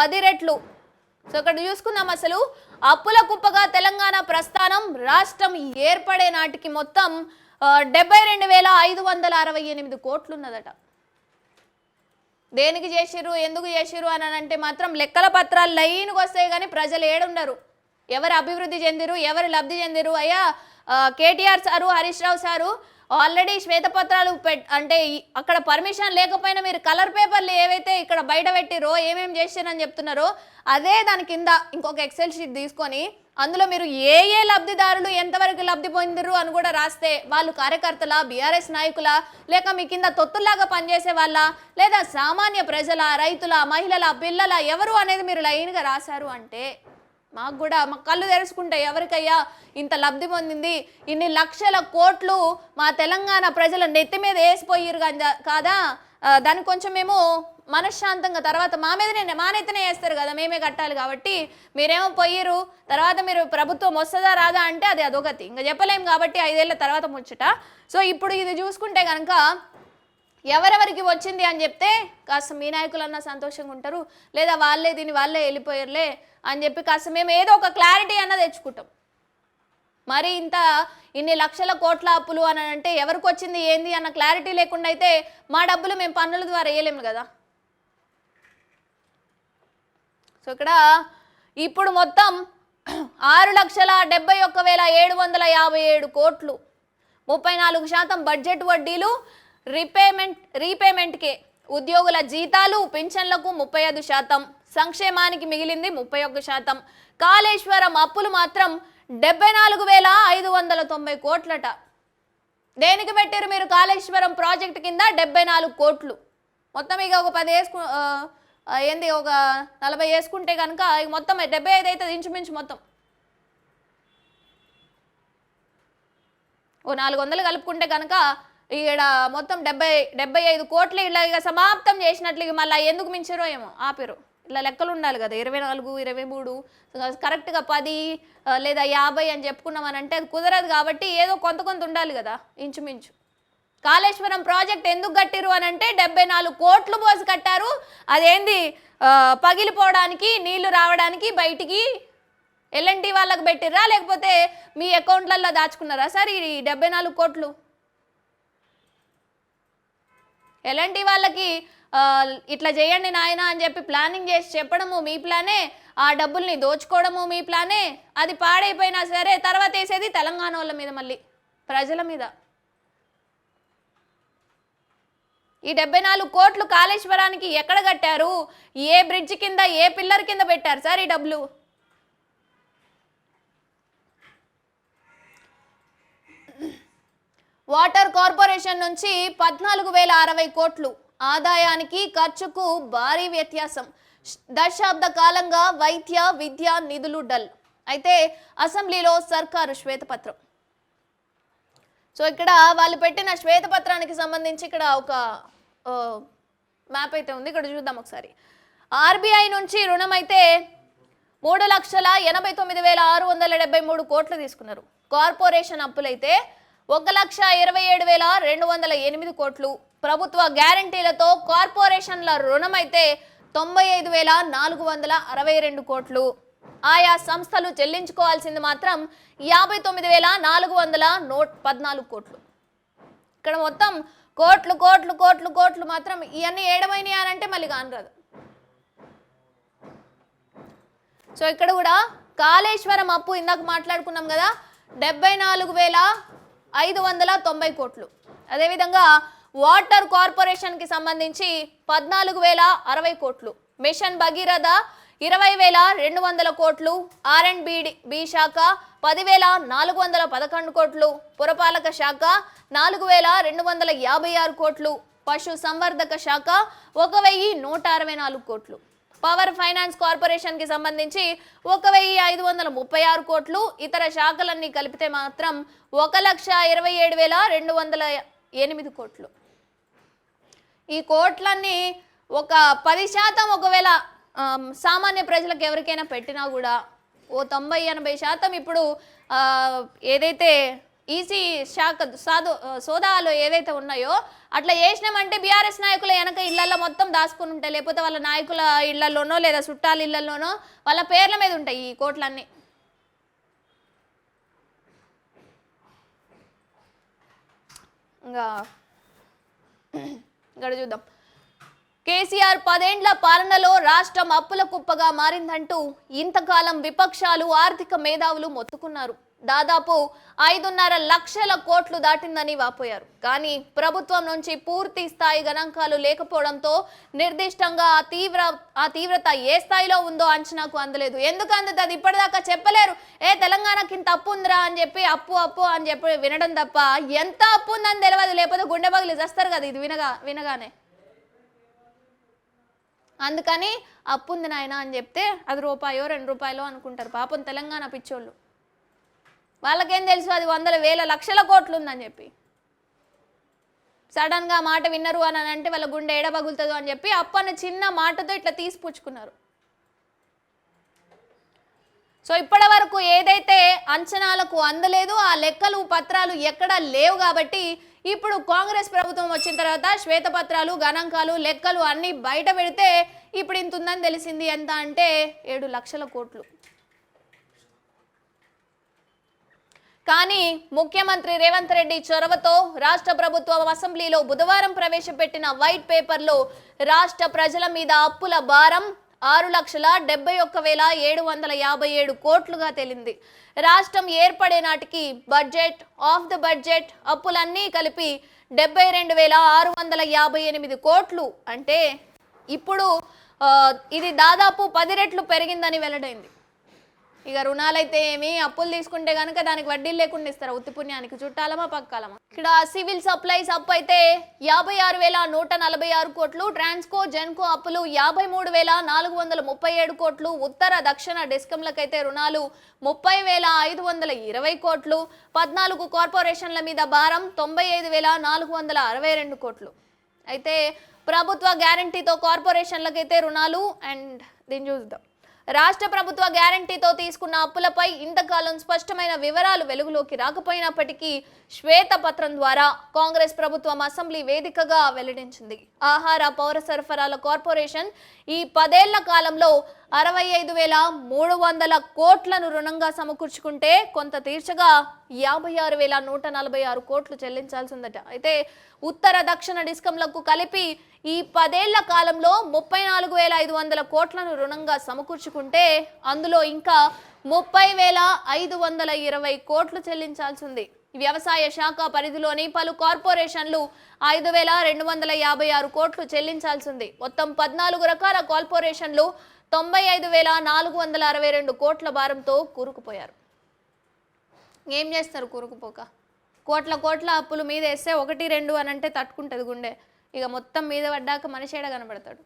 10 రెట్లు. సో ఇక్కడ చూసుకుందాం, అసలు అప్పుల కుప్పగా తెలంగాణ ప్రస్థానం. రాష్ట్రం ఏర్పడే నాటికి మొత్తం 72,568 కోట్లు ఉన్నదట. దేనికి చేసిర్రు, ఎందుకు చేసిర్రు అని అంటే మాత్రం లెక్కల పత్రాలు లైన్కి వస్తాయి, కానీ ప్రజలు ఏడున్నారు, ఎవరు అభివృద్ధి చెందిరు, ఎవరు లబ్ధి చెందిరు. అయ్యా KTR sir, Harish Rao sir already శ్వేతపత్రాలు అంటే అక్కడ పర్మిషన్ లేకపోయినా మీరు కలర్ పేపర్లు ఏవైతే ఇక్కడ బయట పెట్టిరో, ఏమేమి చేసిరని చెప్తున్నారో అదే దాని కింద ఇంకొక ఎక్సెల్ షీట్ తీసుకొని అందులో మీరు ఏ లబ్ధిదారులు ఎంతవరకు లబ్ధి పొందిరు అని కూడా రాస్తే వాళ్ళు కార్యకర్తల, బీఆర్ఎస్ నాయకుల, లేక మీ కింద తొత్తుల్లాగా పనిచేసే వాళ్ళ, లేదా సామాన్య ప్రజల, రైతుల, మహిళల, పిల్లల ఎవరు అనేది మీరు లైన్గా రాశారు అంటే మాకు కూడా మా కళ్ళు తెరుచుకుంటే ఎవరికయ్యా ఇంత లబ్ధి పొందింది, ఇన్ని లక్షల కోట్లు మా తెలంగాణ ప్రజల నెత్తి మీద వేసిపోయిరు కాదా, దానికి కొంచెం మేము మనశ్శాంతంగా తర్వాత మా నెత్తనే వేస్తారు కదా, మేమే కట్టాలి కాబట్టి మీరేమో పోయిరు, తర్వాత మీరు ప్రభుత్వం వస్తుందా రాదా అంటే అది అదొకటి ఇంకా చెప్పలేము కాబట్టి 5 ఏళ్ల తర్వాత ముచ్చట. సో ఇప్పుడు ఇది చూసుకుంటే కనుక ఎవరెవరికి వచ్చింది అని చెప్తే కాస్త మీ నాయకులన్నా సంతోషంగా ఉంటారు, లేదా వాళ్ళే వాళ్ళే వెళ్ళిపోయారులే అని చెప్పి కాస్త మేము ఏదో ఒక క్లారిటీ అన్న తెచ్చుకుంటాం. మరి ఇన్ని లక్షల కోట్ల అప్పులు అని అంటే ఎవరికి వచ్చింది ఏంది అన్న క్లారిటీ లేకుండా అయితే మా డబ్బులు మేము పన్నుల ద్వారా వేయలేము కదా. సో ఇక్కడ ఇప్పుడు మొత్తం 6,71,757 కోట్లు, 34% బడ్జెట్ వడ్డీలు, రీపేమెంట్కే, ఉద్యోగుల జీతాలు పింఛన్లకు 35%, సంక్షేమానికి మిగిలింది 31%. కాళేశ్వరం అప్పులు మాత్రం 74,590 కోట్లట. దేనికి పెట్టారు మీరు కాళేశ్వరం ప్రాజెక్ట్ కింద 74 కోట్లు. మొత్తం ఇక ఒక 10 ఒక 40 వేసుకుంటే కనుక మొత్తం 75 అయితే ఇంచుమించు మొత్తం ఓ 400 కలుపుకుంటే కనుక ఇక్కడ మొత్తం 75 కోట్లు ఇలా ఇక సమాప్తం చేసినట్లు. మళ్ళీ ఎందుకు మించారో ఏమో ఆపిరు. ఇలా లెక్కలు ఉండాలి కదా, 24, 23 కరెక్ట్గా 10 లేదా 50 అని చెప్పుకున్నామని అంటే అది కుదరదు కాబట్టి ఏదో కొంత ఉండాలి కదా ఇంచుమించు. కాళేశ్వరం ప్రాజెక్ట్ ఎందుకు కట్టిరు అని అంటే 74 కోట్లు పోసి కట్టారు. అదేంది పగిలిపోవడానికి, నీళ్లు రావడానికి బయటికి ఎల్ఎన్టీ వాళ్ళకి పెట్టిర్రా లేకపోతే మీ అకౌంట్లలో దాచుకున్నారా సార్ ఈ 74 కోట్లు? ఎల్ఎన్టీ వాళ్ళకి ఇట్లా చేయండి నాయన అని చెప్పి ప్లానింగ్ చేసి చెప్పడము మీ ప్లానే, ఆ డబ్బుల్ని దోచుకోవడము మీ ప్లానే. అది పాడైపోయినా సరే తర్వాత వేసేది తెలంగాణ వాళ్ళ మీద, మళ్ళీ ప్రజల మీద. ఈ 74 కోట్లు కాళేశ్వరానికి ఎక్కడ కట్టారు, ఏ బ్రిడ్జ్ కింద, ఏ పిల్లర్ కింద పెట్టారు సార్ ఈ డబ్బులు? వాటర్ కార్పొరేషన్ నుంచి 14,060 కోట్లు, ఆదాయానికి ఖర్చుకు భారీ వ్యత్యాసం. దశాబ్ద కాలంగా వైద్య, విద్య నిధులు డల్. అయితే అసెంబ్లీలో సర్కారు శ్వేతపత్రం. సో ఇక్కడ వాళ్ళు పెట్టిన శ్వేతపత్రానికి సంబంధించి ఇక్కడ ఒక మ్యాప్ అయితే ఉంది, ఇక్కడ చూద్దాం ఒకసారి. ఆర్బీఐ నుంచి రుణం అయితే 3,89,673 కోట్లు తీసుకున్నారు. కార్పొరేషన్ అప్పులైతే 1,27,208 కోట్లు. ప్రభుత్వ గ్యారంటీలతో కార్పొరేషన్ల రుణం అయితే 95,462 కోట్లు. ఆయా సంస్థలు చెల్లించుకోవాల్సింది మాత్రం 59,414 కోట్లు. ఇక్కడ మొత్తం కోట్లు కోట్లు కోట్లు కోట్లు మాత్రం ఇవన్నీ ఏడమైనాయి అని అంటే మళ్ళీ కానరాదు. సో ఇక్కడ కూడా కాళేశ్వరం అప్పు ఇందాక మాట్లాడుకున్నాం కదా, 74,590 కోట్లు. అదేవిధంగా వాటర్ కార్పొరేషన్కి సంబంధించి 14,060 కోట్లు. మిషన్ భగీరథ 20,200 కోట్లు. R&B శాఖ 10,411 కోట్లు. పురపాలక శాఖ 4,256 కోట్లు. పశు సంవర్ధక శాఖ 1,164 కోట్లు. పవర్ ఫైనాన్స్ కార్పొరేషన్కి సంబంధించి 1,536 కోట్లు. ఇతర శాఖలన్నీ కలిపితే మాత్రం 1,27,208 కోట్లు. ఈ కోట్లన్నీ ఒక 10% ఒకవేళ సామాన్య ప్రజలకు ఎవరికైనా పెట్టినా కూడా ఓ 90-80% ఇప్పుడు ఏదైతే ఈసీ శాఖ సోదాలు ఏదైతే ఉన్నాయో అట్లా చేసినామంటే బీఆర్ఎస్ నాయకుల వెనక ఇళ్లలో మొత్తం దాచుకుని ఉంటాయి, లేకపోతే వాళ్ళ నాయకుల ఇళ్లలోనో లేదా చుట్టాల ఇళ్లలోనో వాళ్ళ పేర్ల మీద ఉంటాయి ఈ కోట్లన్నీ. ఇంకా ఇక్కడ చూద్దాం. కేసీఆర్ 10 ఏండ్ల పాలనలో రాష్ట్రం అప్పుల కుప్పగా మారిందంటూ ఇంతకాలం విపక్షాలు ఆర్థిక మేధావులు మొత్తుకున్నారు. దాదాపు 5.5 లక్షల కోట్లు దాటిందని వాపోయారు. కానీ ప్రభుత్వం నుంచి పూర్తి స్థాయి గణాంకాలు లేకపోవడంతో నిర్దిష్టంగా ఆ తీవ్రత ఏ స్థాయిలో ఉందో అంచనాకు అందలేదు. ఎందుకు అందుతుంది ఇప్పటిదాకా చెప్పలేరు. తెలంగాణకి ఇంత అప్పు ఉందిరా అని చెప్పి అప్పు అని చెప్పి వినడం తప్ప ఎంత అప్పు ఉందని తెలియదు. లేకపోతే గుండె బగిలి చేస్తారు కదా ఇది వినగానే. అందుకని అప్పు ఉంది నాయన అని చెప్తే అది రూపాయో 2 రూపాయలో అనుకుంటారు. పాపం తెలంగాణ పిచ్చోళ్ళు, వాళ్ళకేం తెలుసు అది 100,000 లక్షల కోట్లు ఉందని చెప్పి. సడన్గా మాట విన్నరు అని అంటే వాళ్ళ గుండె ఎడబగులుతుందో అని చెప్పి అప్పన్న చిన్న మాటతో ఇట్లా తీసిపుచ్చుకున్నారు. సో ఇప్పటి వరకు ఏదైతే అంచనాలకు అందలేదో ఆ లెక్కలు పత్రాలు ఎక్కడా లేవు. కాబట్టి ఇప్పుడు కాంగ్రెస్ ప్రభుత్వం వచ్చిన తర్వాత శ్వేతపత్రాలు గణాంకాలు లెక్కలు అన్నీ బయట పెడితే ఇప్పుడు ఇంత ఉందని తెలిసింది. ఎంత అంటే 7 లక్షల కోట్లు. కానీ ముఖ్యమంత్రి రేవంత్ రెడ్డి చొరవతో రాష్ట్ర ప్రభుత్వం అసెంబ్లీలో బుధవారం ప్రవేశపెట్టిన వైట్ పేపర్లో రాష్ట్ర ప్రజల మీద అప్పుల భారం 6,71,757 కోట్లుగా తేలింది. రాష్ట్రం ఏర్పడే నాటికి బడ్జెట్ ఆఫ్ ద బడ్జెట్ అప్పులన్నీ కలిపి 72,658 కోట్లు. అంటే ఇప్పుడు ఇది దాదాపు 10 రెట్లు పెరిగిందని వెల్లడైంది. ఇక రుణాలైతే ఏమి, అప్పులు తీసుకుంటే కనుక దానికి వడ్డీలు లేకుండా ఇస్తారు. ఉత్తి పుణ్యానికి చుట్టాలమా పక్కాలమా. ఇక్కడ సివిల్ సప్లైస్ అప్పు అయితే 56,146 కోట్లు, ట్రాన్స్కో జెన్కో అప్పులు 53,437 కోట్లు, ఉత్తర దక్షిణ డిస్కంలకైతే రుణాలు 30,520 కోట్లు, 14 కార్పొరేషన్ల మీద భారం 95,462 కోట్లు. అయితే ప్రభుత్వ గ్యారంటీతో కార్పొరేషన్లకైతే రుణాలు అండ్ దీన్ని చూద్దాం. రాష్ట్ర ప్రభుత్వ గ్యారంటీతో తీసుకున్న అప్పులపై ఇంతకాలం స్పష్టమైన వివరాలు వెలుగులోకి రాకపోయినప్పటికీ శ్వేతపత్రం ద్వారా కాంగ్రెస్ ప్రభుత్వం అసెంబ్లీ వేదికగా వెల్లడించింది. ఆహార పౌర సరఫరాల కార్పొరేషన్ ఈ 10 ఏళ్ల కాలంలో 65,300 కోట్లను రుణంగా సమకూర్చుకుంటే కొంత తీర్చగా 56,146 కోట్లు చెల్లించాల్సిందట. అయితే ఉత్తర దక్షిణ డిస్కంలకు కలిపి ఈ 10 ఏళ్ల కాలంలో 34,500 కోట్లను రుణంగా సమకూర్చుకుంటే అందులో ఇంకా 30,520 కోట్లు చెల్లించాల్సింది. వ్యవసాయ శాఖ పరిధిలోని పలు కార్పొరేషన్లు 5,256 కోట్లు చెల్లించాల్సింది. మొత్తం 14 రకాల కార్పొరేషన్లు 95,462 కోట్ల భారంతో కూరుకుపోయారు. ఏం చేస్తారు కూరుకుపోక? కోట్ల అప్పులు మీద వేస్తే 1, 2 అని అంటే తట్టుకుంటుంది గుండె. ఇక మొత్తం మీద పడ్డాక మనిషి ఏడ కనబడతాడు.